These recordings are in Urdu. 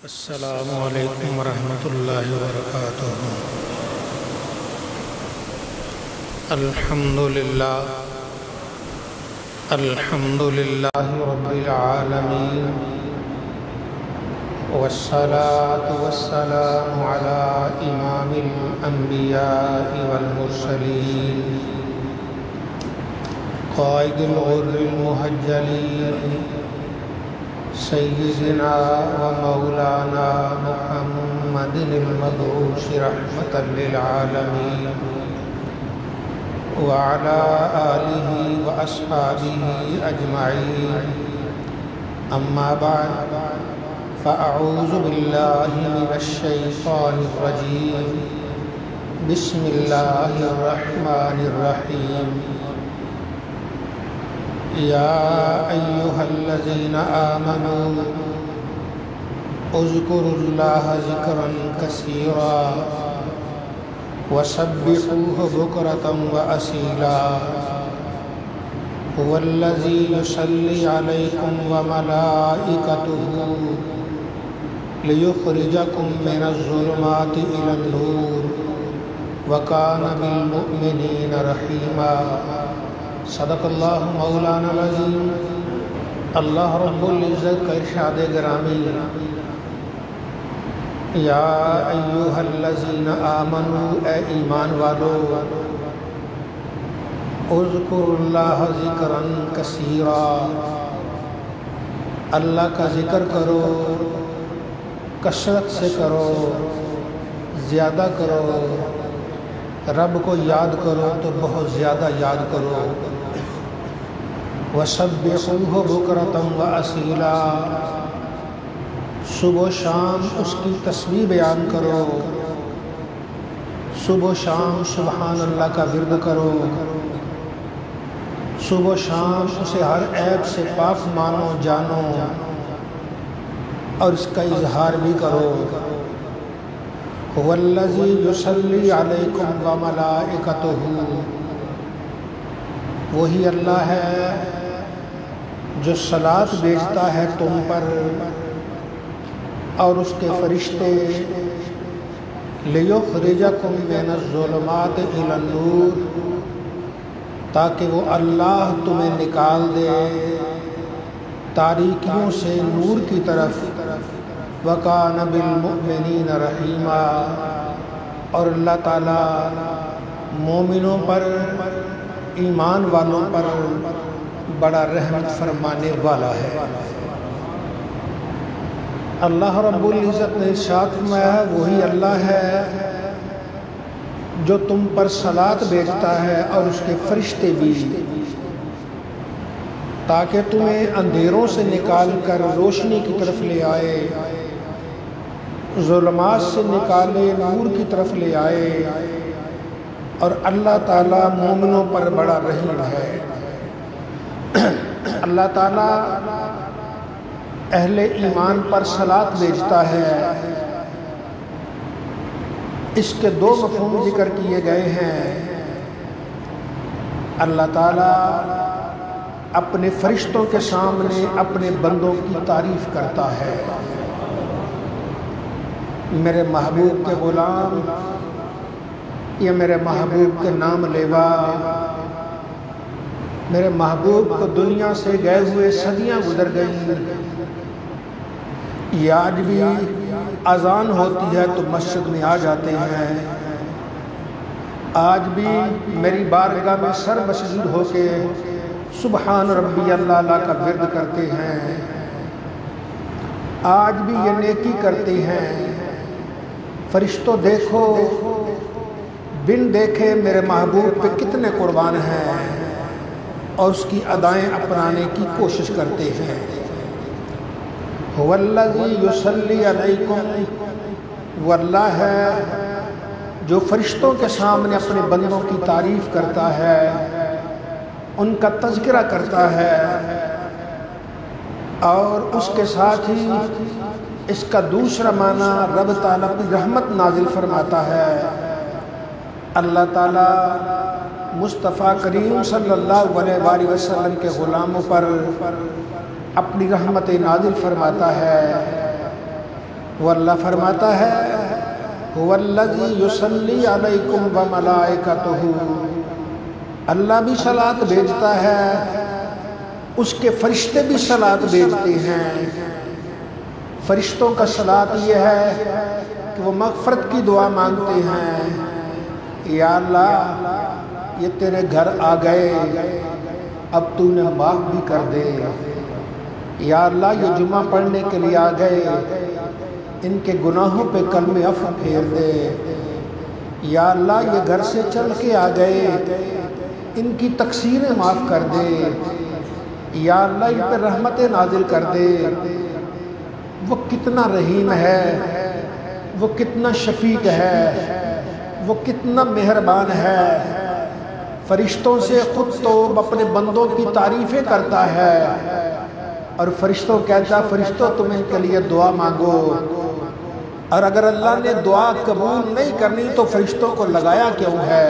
السلام علیکم ورحمۃ اللہ وبرکاتہ۔ الحمد للہ رب العالمین، والصلاة والسلام علی امام الانبیاء والمرسلین، قائد الغر المحجلین، سیدنا و مولانا محمد المبعوث رحمة للعالمین، وعلى آلہ واصحابہ اجمعین، اما بعد فاعوذ باللہ من الشیطان الرجیم، بسم اللہ الرحمن الرحیم۔ یا ایہا الذین آمنوا اذکروا اللہ ذکرا کثیرا وسبحوہ بکرۃ وأصیلا، هو الذی یصلی علیکم وملائکتہ لیخرجکم من الظلمات الی النور وکان بالمؤمنین رحیما۔ صدق اللہ مولانا العظیم۔ اللہ رب العزت کا ارشاد گرامی، یا ایہا الذین آمنوا، اے ایمان والو، اذکروا اللہ ذکرا کثیرا، اللہ کا ذکر کرو، کثرت سے کرو، زیادہ کرو، رب کو یاد کرو تو بہت زیادہ یاد کرو۔ وَسَبِّحُوهُ بُكْرَةً وَأَصِيلًا، صبح و شام اس کی تسبیح بیان کرو، صبح و شام سبحان اللہ کا ورد کرو، صبح و شام اسے ہر عیب سے پاک مانو جانو اور اس کا اظہار بھی کرو۔ هو الذی یصلی علیکم وملائکتہ، وہی اللہ ہے جو صلاۃ بھیجتا ہے تم پر اور اس کے فرشتے، لیخرجکم من الظلمات الی النور، تاکہ وہ اللہ تمہیں نکال دے تاریکیوں سے نور کی طرف، وَكَانَ بِالْمُؤْمِنِينَ رَحِيمًا، اور اللہ تعالیٰ مومنوں پر، ایمان والوں پر بڑا رحمت فرمانے والا ہے۔ اللہ رب العزت نے ارشاد فرمایا، وہی اللہ ہے جو تم پر صلاۃ بھیجتا ہے اور اس کے فرشتے بھی، تاکہ تمہیں اندھیروں سے نکال کر روشنی کی طرف لے آئے، ظلمات سے نکالے نور کی طرف لے آئے، اور اللہ تعالیٰ مومنوں پر بڑا رحیم ہے۔ اللہ تعالیٰ اہل ایمان پر صلاۃ بھیجتا ہے، اس کے دو مفہوم ذکر کیے گئے ہیں۔ اللہ تعالیٰ اپنے فرشتوں کے سامنے اپنے بندوں کی تعریف کرتا ہے، میرے محبوب کے غلام، یہ میرے محبوب کے نام لیوا، میرے محبوب کو دنیا سے گئے ہوئے صدیاں گزر گئیں، یہ آج بھی اذان ہوتی ہے تو مسجد میں آ جاتے ہیں، آج بھی میری بارگاہ میں سر مسجد ہو کے سبحان ربی اللہ کا ورد کرتے ہیں، آج بھی یہ نیکی کرتے ہیں۔ فرشتوں دیکھو، بن دیکھے میرے محبوب پہ کتنے قربان ہیں اور اس کی ادائیں اپنانے کی کوشش کرتے ہیں۔ هو الذی یصلی علیکم، وہ اللہ ہے جو فرشتوں کے سامنے اپنے بندوں کی تعریف کرتا ہے، ان کا تذکرہ کرتا ہے، اور اس کے ساتھ ہی اس کا دوسرا معنی رب تعالیٰ کی رحمت نازل فرماتا ہے۔ اللہ تعالیٰ مصطفیٰ کریم صلی اللہ علیہ وآلہ وسلم کے غلاموں پر اپنی رحمت نازل فرماتا ہے، وہ اللہ فرماتا ہے هُوَ يُصَلِّي عَلَيْكُمْ وَمَلَائِكَتُهُ، اللہ بھی صلاۃ بھیجتا ہے، اس کے فرشتے بھی صلاۃ بھیجتے ہیں۔ فرشتوں کا صلاۃ یہ ہے کہ وہ مغفرت کی دعا مانگتے ہیں، یا اللہ یہ تیرے گھر آ گئے، اب تو انہیں معاف بھی کر دے۔ یا اللہ یہ جمعہ پڑھنے کے لیے آ گئے، ان کے گناہوں پہ کلمہ عفو پھیر دے۔ یا اللہ یہ گھر سے چل کے آ گئے، ان کی تقصیریں معاف کر دے۔ یا اللہ ان پہ رحمت نازل کر دے۔ وہ کتنا رحیم ہے، وہ کتنا شفیق ہے، وہ کتنا مہربان ہے۔ فرشتوں سے خود تو اپنے بندوں کی تعریفیں کرتا ہے، اور فرشتوں کہتا ہے فرشتوں تم ان کے لیے دعا مانگو، اور اگر اللہ نے دعا قبول نہیں کرنی تو فرشتوں کو لگایا کیوں ہے؟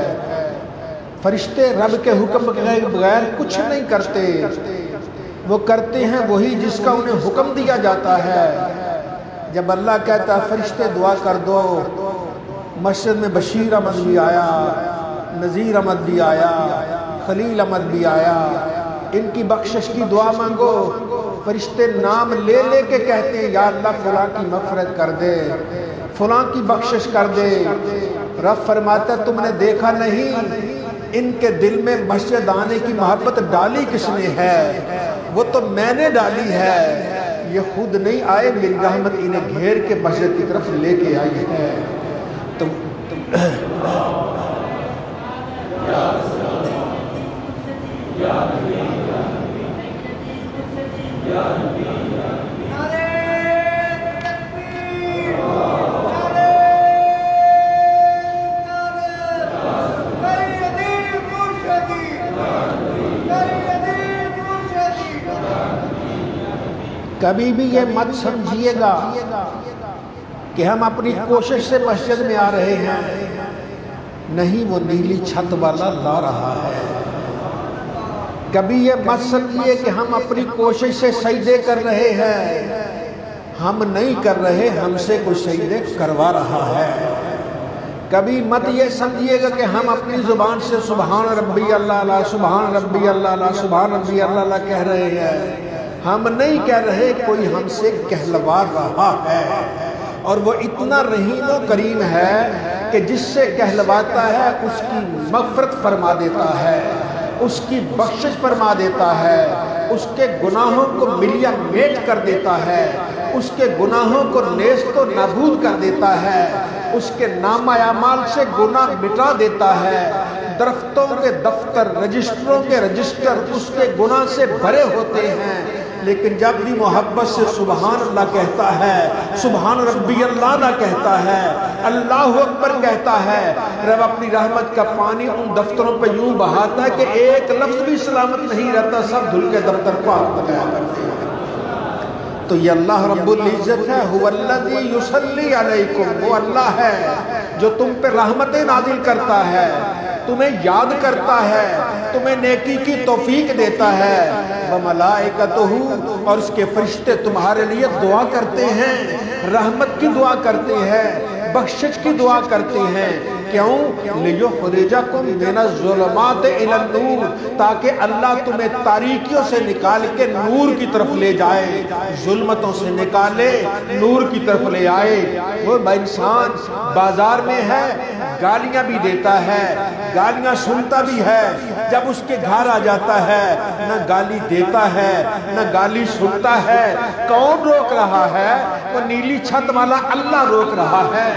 فرشتے رب کے حکم کے بغیر کچھ نہیں کرتے، وہ کرتے ہیں وہی جس کا انہیں حکم دیا جاتا ہے۔ جب اللہ کہتا ہے فرشتے دعا کر دو، مسجد میں بشیر احمد بھی آیا، نذیر احمد بھی آیا، خلیل احمد بھی آیا، ان کی بخشش کی دعا مانگو، فرشتے نام لے لے کے کہتے ہیں یا اللہ فلاں کی مغفرت کر دے، فلاں کی بخشش کر دے۔ رب فرماتا ہے تم نے دیکھا نہیں ان کے دل میں مسجد آنے کی محبت ڈالی کس نے ہے؟ وہ تو میں نے ڈالی ہے، یہ خود نہیں آئے، میری رحمت انہیں گھیر کے مسجد کی طرف لے کے آئی ہے۔ کبھی بھی یہ مت سمجھیے گا کہ ہم اپنی کوشش سے مسجد میں آ رہے ہیں، نہیں وہ نیلی چھت والا لا رہا ہے۔ کبھی یہ مت سمجھیے کہ ہم اپنی کوشش سے سجدے کر رہے ہیں، ہم نہیں کر رہے، ہم سے کوئی سجدے کروا رہا ہے۔ کبھی مت یہ سمجھیے گا کہ ہم اپنی زبان سے سبحان ربی اللہ لا، سبحان ربی اللہ لا، سبحان ربی اللہ لا کہہ رہے ہیں، ہم نہیں کہہ رہے، کوئی ہم سے کہلوا رہا ہے۔ اور وہ اتنا رحیم و کریم ہے کہ جس سے کہلواتا ہے اس کی مغفرت فرما دیتا ہے، اس کی بخشش فرما دیتا ہے، اس کے گناہوں کو ملیا میٹ کر دیتا ہے، اس کے گناہوں کو نیست و نابود کر دیتا ہے، اس کے نامہ اعمال سے گناہ مٹا دیتا ہے۔ درختوں کے دفتر، رجسٹروں کے رجسٹر اس کے گناہ سے بھرے ہوتے ہیں، لیکن جب بھی محبت سے سبحان اللہ کہتا ہے، سبحان ربی اللہ نہ کہتا ہے، اللہ اکبر کہتا ہے، رب اپنی رحمت کا پانی ان دفتروں پہ یوں بہاتا ہے کہ ایک لفظ بھی سلامت نہیں رہتا، سب دھل کے دفتر پاک لگایا کرتے ہیں۔ تو یہ اللہ رب العزت ہے، هُوَ الَّذِي يُصَلِّي عَلَيْكُمْ، وہ اللہ ہے جو تم پہ رحمتیں نازل کرتا ہے، تمہیں یاد کرتا ہے، تمہیں نیکی کی توفیق دیتا ہے۔ وَمَلَائِكَتُهُ، اور اس کے فرشتے تمہارے لیے دعا کرتے ہیں، رحمت کی دعا کرتے ہیں، بخشش کی دعا کرتے ہیں۔ کیوں؟ لِيُخْرِجَكُمْ مِنَ الظُّلُمَاتِ إِلَى النُّورِ، تاکہ اللہ تمہیں تاریکیوں سے نکال کے نور کی طرف لے جائے، ظلمتوں سے نکالے نور کی طرف لے آئے۔ وہ انسان بازار میں ہے، گالیاں بھی دیتا ہے، گالیاں سنتا بھی ہے، جب اس کے گھر آ جاتا ہے نہ گالی دیتا ہے نہ گالی سنتا ہے۔ کون روک رہا ہے؟ وہ نیلی چھت والا اللہ روک رہا ہے،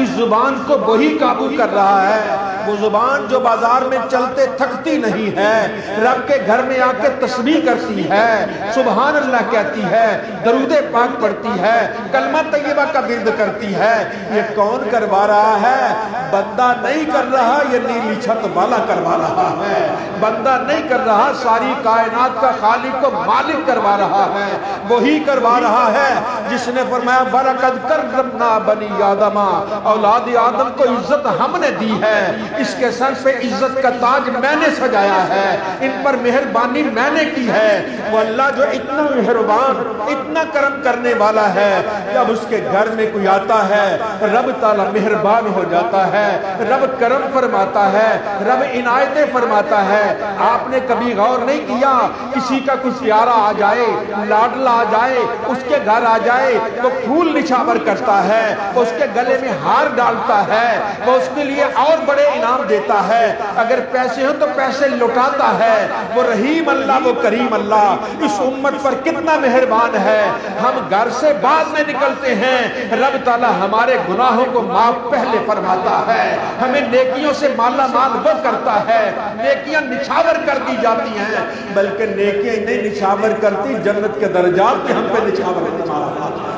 اس زبان کو وہی قابو کر رہا ہے۔ وہ زبان جو بازار میں چلتے تھکتی نہیں ہے، رب کے گھر میں آ کے تسبیح کرتی ہے، سبحان اللہ کہتی ہے، درود پاک پڑھتی ہے، کلمہ طیبہ کا ورد کرتی ہے۔ یہ کون کروا رہا ہے؟ بندہ نہیں کر رہا، یہ نیلی چھت والا کروا رہا ہے۔ بندہ نہیں کر رہا، ساری کائنات کا خالق کو مالک کروا رہا ہے، وہی کروا رہا ہے جس نے فرمایا وَلَقَدْ كَرَّمْنَا بَنِي آدَمَ، اولاد آدم کو عزت ہم نے دی ہے، اس کے سر پہ عزت کا تاج میں نے سجایا ہے، ان پر مہربانی میں نے کی ہے۔ وہ اللہ جو اتنا مہربان، اتنا کرم کرنے والا ہے، جب اس کے گھر میں کوئی آتا ہے رب تعالیٰ مہربان ہو جاتا ہے، رب کرم فرماتا ہے، رب عنایتیں فرماتا ہے۔ آپ نے کبھی غور نہیں کیا کسی کا کچھ پیارا آ جائے، لاڈلا آ جائے، اس کے گھر آ جائے تو پھول نچھاور کرتا ہے، وہ اس کے گلے میں ہار ڈالتا ہے، وہ اس کے لیے اور بڑے انعام دیتا ہے، اگر پیسے ہو تو پیسے لٹاتا ہے۔ وہ رحیم اللہ، وہ کریم اللہ اس امت پر کتنا مہربان ہے۔ ہم گھر سے بعد میں نکلتے ہیں، رب تعالیٰ ہمارے گناہوں کو معاف پہلے فرماتا ہے، ہمیں نیکیوں سے مالا مال وہ کرتا ہے۔ نیکیاں نچھاور کر دی جاتی ہیں، بلکہ نیکیاں نہیں نچھاور کرتی، جنت کے درجات بھی ہم پہ نچھاور کرتا ہے۔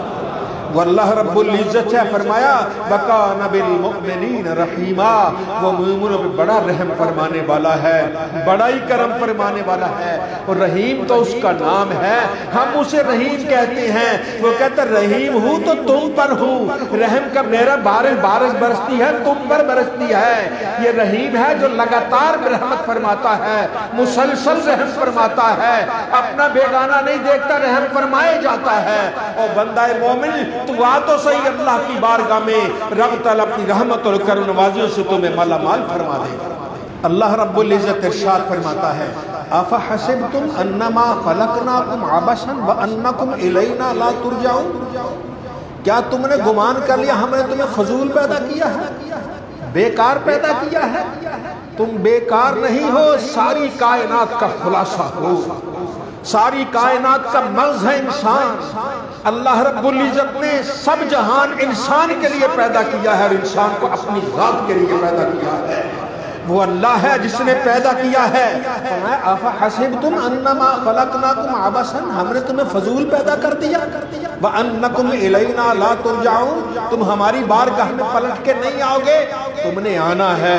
وہ اللہ رب العزت ہے فرمایا وَكَانَ بِالْمُؤْمِنِينَ رَحِيمًا، وہ مومنوں پہ بڑا رحم فرمانے والا ہے، بڑا ہی کرم فرمانے والا ہے۔ اور رحیم تو اس کا نام ہے، ہم اسے رحیم کہتے ہیں۔ وہ کہتا رحیم ہوں تو تم پر ہوں، رحم کا میرا بارش برستی ہے تم پر برستی ہے۔ یہ رحیم ہے جو لگاتار رحمت فرماتا ہے، مسلسل رحم فرماتا ہے، اپنا بیگانہ نہیں دیکھتا، رحم فرمائے جاتا ہے۔ اور بندہ مومن تو آ تو صحیح اللہ کی بارگاہ میں، رب تعالیٰ اپنی رحمت اور کرم نوازیوں سے تمہیں مالا مال فرما دے گا۔ اللہ رب العزت ارشاد فرماتا ہے أَفَحَسِبْتُمْ أَنَّمَا خَلَقْنَاكُمْ عَبَثًا وَأَنَّكُمْ إِلَيْنَا لَا تُرْجَعُونَ، کیا تم نے گمان کر لیا ہم نے تمہیں فضول پیدا کیا ہے، بیکار پیدا کیا ہے؟ تم بیکار نہیں ہو، ساری کائنات کا خلاصہ ہو، ساری کائنات کا مغز ہے انسان۔ اللہ رب العزت نے سب جہان انسان کے لیے پیدا کیا ہے اور انسان کو اپنی ذات کے لیے پیدا کیا ہے۔ وہ اللہ ہے جس نے پیدا کیا ہے۔ أَفَحَسِبْتُمْ أَنَّمَا خَلَقْنَاكُمْ عَبَثًا، ہم نے تمہیں فضول پیدا کر دیا، وَأَنَّكُمْ إِلَيْنَا لَا تُرْجَعُونَ، تم ہماری بارگاہ میں پلٹ کے نہیں آؤ گے۔ تم نے آنا ہے،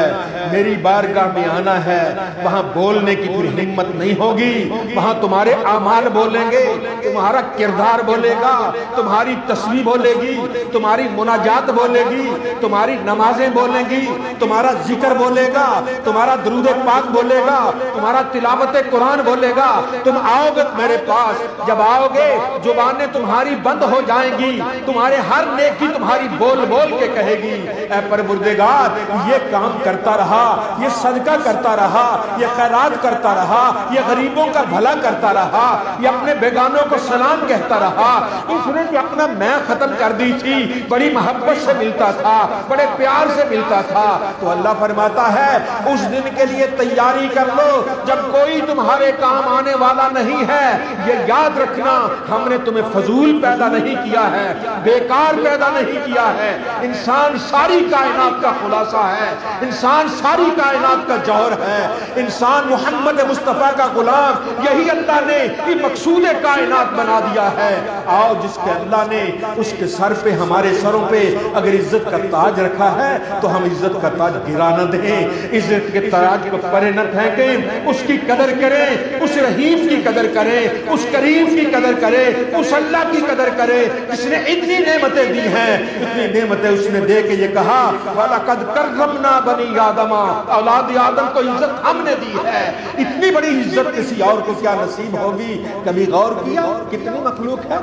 میری بارگاہ میں آنا ہے، وہاں بولنے کی پھر ہمت نہیں ہوگی، وہاں تمہارے اعمال بولیں گے، تمہارا کردار بولے گا، تمہاری تسبیح بولے گی، تمہاری مناجات بولے گی، تمہاری نمازیں بولیں گی، تمہارا ذکر بولے گا، تمہارا درود پاک بولے گا، تمہارا تلاوت قرآن بولے گا۔ تم آؤ گے میرے پاس، جب آؤ گے زبانیں تمہاری بند ہو جائیں گی، تمہارے ہر نیکی تمہاری بول بول کے کہے گی اے پروردگار یہ کام کرتا رہا، یہ صدقہ کرتا رہا، یہ خیرات کرتا رہا، یہ غریبوں کا بھلا کرتا رہا، یہ اپنے بیگانوں کو سلام کہتا رہا۔ اس نے کہ اپنا میں ختم کر دی تھی، بڑی محبت سے ملتا تھا، بڑے پیار سے ملتا تھا۔ تو اللہ فرماتا ہے اس دن کے لیے تیاری کر لو جب کوئی تمہارے کام آنے والا نہیں ہے۔ یہ یاد رکھنا ہم نے تمہیں فضول پیدا نہیں کیا ہے، بیکار پیدا نہیں کیا ہے۔ انسان ساری کائنات کا خلاصہ ہے، انسان ساری کائنات کا جوہر ہے، انسان محمد مصطفیٰ کا غلام، یہی اللہ نے یہ مقصود کائنات بنا دیا ہے۔ آؤ جس کے اللہ نے اس کے سر پہ ہمارے سروں پہ اگر عزت کا تاج رکھا ہے تو ہم عزت کا تاج گرا نہ دیں، عزت کے تاج کو پرے نہ پھینکیں، اس کی قدر کریں، اس رحیم کی قدر کریں، اس کریم کی قدر کریں، اس اللہ کی قدر کریں جس نے اتنی نعمتیں دی ہیں۔ اتنی نعمتیں اس نے دے کے یہ کہا وَلَقَدْ كَرَّمْنَا بَنِي آدَمَ، اولاد آدم کو عزت ہم نے دی ہے۔ اتنی بڑی عزت کسی اور کو کیا نصیب ہوگی؟ کبھی غور کیا کتنی مخلوق ہے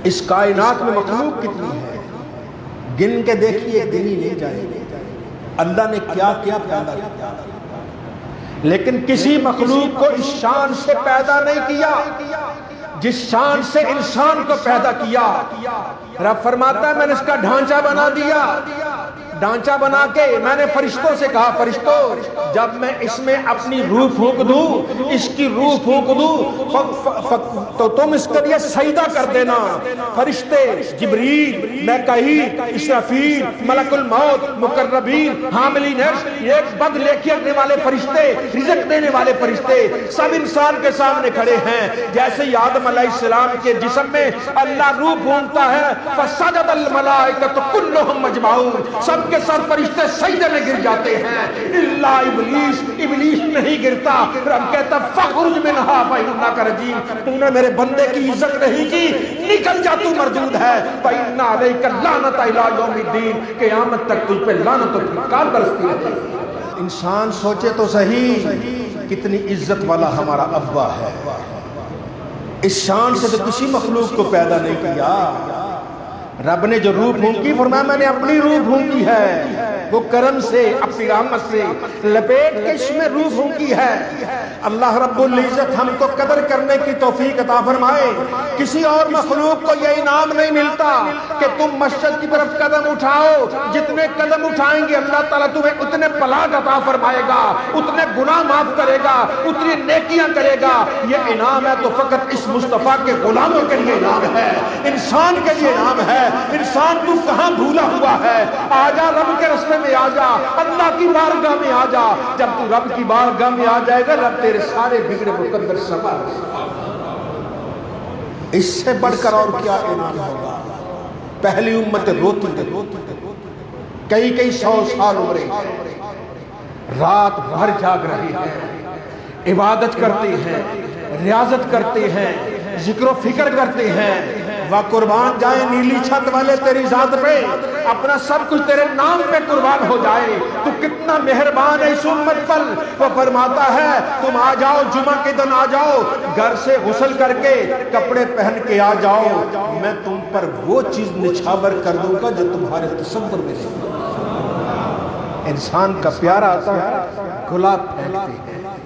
اس کائنات میں؟ مخلوق کتنی ہے گن کے دیکھیے، گنی نہیں جائے گی۔ اللہ نے کیا کیا پیدا کیا، لیکن کسی مخلوق کو اس شان سے پیدا نہیں کیا جس شان سے انسان کو پیدا کیا۔ رب فرماتا ہے میں نے اس کا ڈھانچہ بنا دیا، ڈھانچہ بنا کے میں نے فرشتوں سے کہا فرشتوں جب میں اس میں اپنی روح پھونک دوں، اس کی روح پھونک دوں تو تم اس کے لیے سجدہ کر دینا۔ فرشتے جبریل، میکائیل، اسرافیل، ملک الموت، مقربین، حاملین عرش، ایک بد لے کے والے فرشتے، رزق دینے والے فرشتے سب انسان کے سامنے کھڑے ہیں۔ جیسے ہی آدم علیہ السلام کے جسم میں اللہ روح پھونکتا ہے فسجد الملائکۃ کلھم اجمعون، سب کے ساتھ فرشتے سجدے میں گر جاتے ہیں الا ابلیس، ابلیس نہیں گرتا۔ رب کہتا فخرج منہا فإنک رجیم، تو نے میرے بندے کی عزت نہیں کی، نکل جا، تو مردود ہے۔ فإن علیک اللعنۃ الی یوم الدین، قیامت تک تجھ پہ لعنت و پھٹکار برستی رہے۔ انسان سوچے تو صحیح کتنی عزت والا ہمارا ابا ہے، اس شان سے تو کسی مخلوق کو پیدا نہیں کیا۔ رب نے جو روح پھونکی، فرمایا میں نے اپنی روح پھونکی ہے، وہ کرم سے، اپنی رحمت سے لپیٹ کے اس میں روح پھونکی ہے۔ اللہ رب العزت ہم کو قدر کرنے کی توفیق عطا فرمائے۔ کسی اور مخلوق کو یہ انعام نہیں ملتا کہ تم مسجد کی طرف قدم اٹھاؤ، جتنے قدم اٹھائیں گے اللہ تعالیٰ تمہیں اتنے پلاٹ عطا فرمائے گا، اتنے گناہ معاف کرے گا، اتنی نیکیاں کرے گا۔ یہ انعام ہے تو فقط اس مصطفیٰ کے غلاموں کے لیے انعام ہے، انسان کے لیے انعام ہے۔ انسان تو کہاں بھولا ہوا ہے؟ آجا رب کے رستے میں آجا، اللہ کی بارگاہ میں آجا۔ جب تو رب کی بارگاہ میں آ جائے گا، رب تیرے سارے بگڑے مقدر سنوار دے گا۔ اس سے بڑھ کر اور کیا انعام ہوگا؟ پہلی امت روتی تھی، کئی سو سال عمریں، رات بھر جاگ رہے ہیں، عبادت کرتے ہیں، ریاضت کرتے ہیں، ذکر و فکر کرتے ہیں۔ وہ قربان جائیں نیلی چھت والے تیری ذات پہ، اپنا سب کچھ تیرے نام پہ قربان ہو جائے۔ تو کتنا مہربان ہے اس امت پر۔ وہ فرماتا ہے تم آ جاؤ، جمعہ کے دن آ جاؤ، گھر سے غسل کر کے کپڑے پہن کے آ جاؤ، میں تم پر وہ چیز نچھاور کر دوں گا جو تمہارے تصور میں نہیں۔ انسان کا پیارا آتا ہے، گلاب پھینکتے ہیں،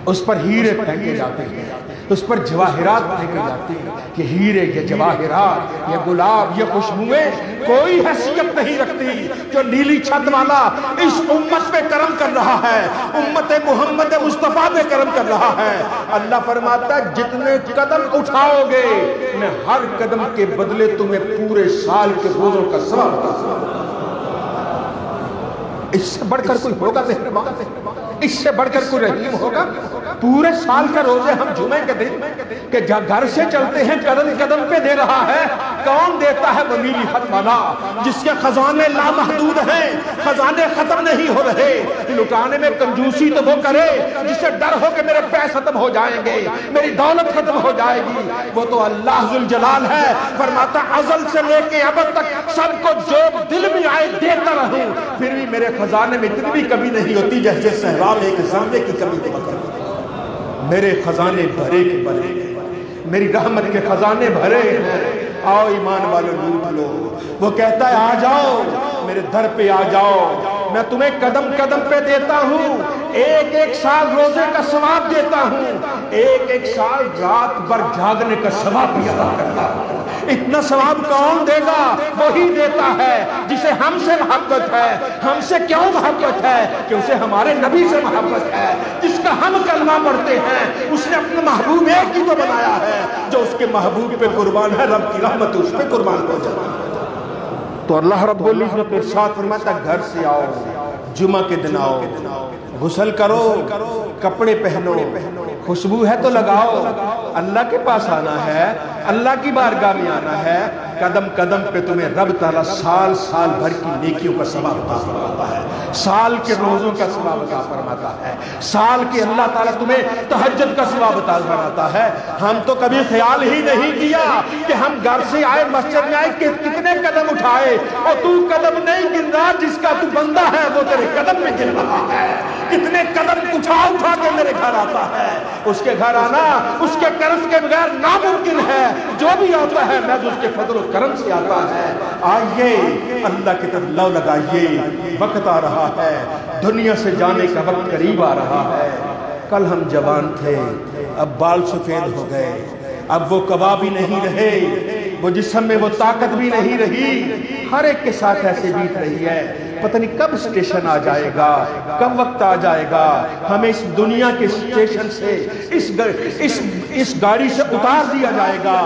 اس پر ہیرے پھینکے جاتے ہیں، اس پر جواہرات پھینکے جاتے ہیں۔ یہ ہیرے، یہ جواہرات، یہ گلاب، یہ خوشبوئیں کوئی حیثیت نہیں رکھتی جو نیلی چھت والا اس امت پہ کرم کر رہا ہے، امت محمد مصطفیٰ پہ کرم کر رہا ہے۔ اللہ فرماتا ہے جتنے قدم اٹھاؤ گے میں ہر قدم کے بدلے تمہیں پورے سال کے روزوں کا ثواب عطا کروں گا۔ اس سے بڑھ کر کوئی ہوگا مہربان؟ اس سے بڑھ کر کوئی رحیم ہوگا؟ پورے سال کا روزے ہم جمعے کے دن کہ گھر سے چلتے ہیں قدم قدم پہ دے رہا ہے۔ کون دیتا ہے؟ وہ نیلی چھت والا جس کے خزانے لامحدود ہیں، خزانے ختم نہیں ہو رہے۔ لٹانے میں کنجوسی تو وہ کرے جسے ڈر ہو کہ میرے پیسے ختم ہو جائیں گے، میری دولت ختم ہو جائے گی۔ وہ تو اللہ ذوالجلال ہے، فرماتا ازل سے لے کے اب تک سب کو جو دل میں آئے دیتا رہوں، پھر بھی میرے خزانے میں اتنی بھی کمی نہیں ہوتی جیسے صحرا میں ایک زمبے کی کمی ہوا کرتی۔ میرے خزانے بھرے کے بھرے، میری رحمت کے خزانے بھرے ہیں، آؤ ایمان والو لوٹ لو۔ وہ کہتا ہے آ جاؤ میرے در پہ آ جاؤ، میں تمہیں قدم قدم پہ دیتا ہوں، ایک ایک سال روزے کا ثواب دیتا ہوں، ایک ایک سال رات بھر جاگنے کا ثواب بھی عطا کرتا ہوں۔ اتنا ثواب کون دے گا؟ وہی دیتا ہے جسے ہم سے محبت ہے۔ ہم سے کیوں محبت ہے؟ کہ اسے ہمارے نبی سے محبت ہے۔ جس کا ہم کلمہ پڑھتے ہیں اس نے اپنے محبوب ایک ہی تو بنایا ہے، جو اس کے محبوب پہ قربان ہے رب کی رحمت اس پہ قربان ہو جائے۔ تو اللہ رب العزت ارشاد فرماتا گھر سے آؤ، جمعہ کے دن آؤ، غسل کرو، کپڑے پہنو، خوشبو ہے تو لگاؤ، اللہ کے پاس آنا ہے، اللہ کی بارگاہ میں آنا ہے۔ قدم قدم پہ تمہیں رب تعالیٰ سال سال بھر کی نیکیوں کا ثواب عطا فرماتا ہے، سال کے روزوں کا ثواب عطا فرماتا ہے، سال کے اللہ تعالیٰ تمہیں تہجد کا ثواب عطا فرماتا ہے۔ ہم تو کبھی خیال ہی نہیں کیا کہ ہم گھر سے آئے، مسجد میں آئے، کتنے قدم اٹھائے، اور تو قدم نہیں گن رہا، جس کا تو بندہ ہے وہ تیرے قدم میں گن رہا ہے۔ کتنے قدم اٹھا اٹھا کے میرے گھر آتا ہے، اس کے گھر آنا اس کے کرم کے بغیر ناممکن ہے۔ جو بھی آتا ہے محض اس کے فضل و کرم سے آتا ہے۔ آئیے اللہ کی طرف لو لگائیے، وقت آ رہا ہے، دنیا سے جانے کا وقت قریب آ رہا ہے۔ کل ہم جوان تھے، اب بال سفید ہو گئے، اب وہ قوا بھی نہیں رہے، وہ جسم میں وہ طاقت بھی نہیں رہی۔ ہر ایک کے ساتھ ایسے بیت رہی ہے، پتہ نہیں کب اسٹیشن آ جائے گا، کب وقت آ جائے گا ہمیں اس دنیا کے اسٹیشن سے اس گاڑی سے اتار دیا جائے گا۔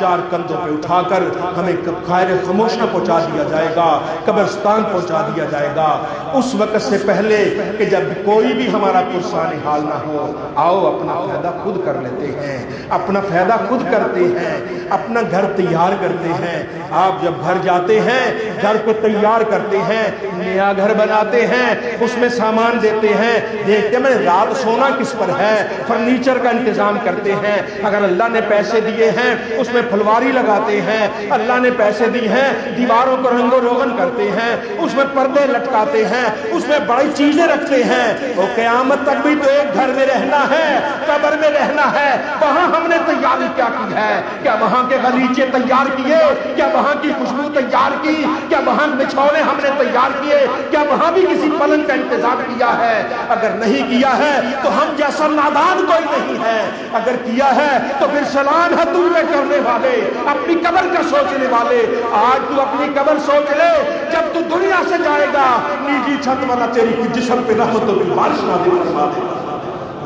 چار کندھوں پہ اٹھا کر ہمیں خیر خاموشہ پہنچا دیا جائے گا، قبرستان پہنچا دیا جائے گا۔ اس وقت سے پہلے کہ جب کوئی بھی ہمارا پرسان حال نہ ہو، آؤ اپنا فائدہ خود کر لیتے ہیں، اپنا فائدہ خود کرتے ہیں، اپنا گھر تیار کرتے ہیں۔ آپ جب گھر جاتے ہیں، گھر کو تیار کرتے ہیں، نیا گھر بناتے ہیں، اس میں سامان دیتے ہیں، دیکھتے ہیں رات سونا کس پر ہے، فرنیچر کا انتظام کرتے ہیں۔ اگر اللہ نے پیسے دیے ہیں اس میں پھلواری لگاتے ہیں، اللہ نے پیسے دی ہیں دیواروں کو رنگ و روغن کرتے ہیں، اس میں پردے لٹکاتے ہیں، اس میں بڑی چیزیں رکھتے ہیں۔ وہ قیامت تک بھی تو ایک گھر میں رہنا ہے، قبر میں رہنا ہے، وہاں ہم نے تیاری کیا کی ہے؟ کیا وہاں کے غلیچے تیار کیے؟ کیا وہاں کی خوشبو تیار کی؟ کیا وہاں بچھونے ہم نے تیار کیے؟ کیا وہاں بھی کسی پلنگ کا انتظام کیا ہے؟ اگر نہیں کیا ہے تو ہم جیسا نادان کوئی نہیں ہے، اگر کیا ہے تو پھر سلام ہے تم میں کرنے والے، اپنی قبر کا سوچنے والے۔ آج تو اپنی قبر سوچ لے، جب تو دنیا سے جائے گا نیجی چھت والا تیری جسم پہ رحمتوں کی بارش نازل فرما دے گا۔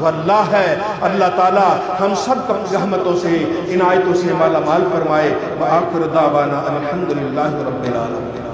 وہ اللہ ہے، اللہ تعالیٰ ہم سب کو رحمتوں سے عنایتوں سے مالا مال فرمائے۔ وآخر دعوانا الحمدللہ رب العالمین۔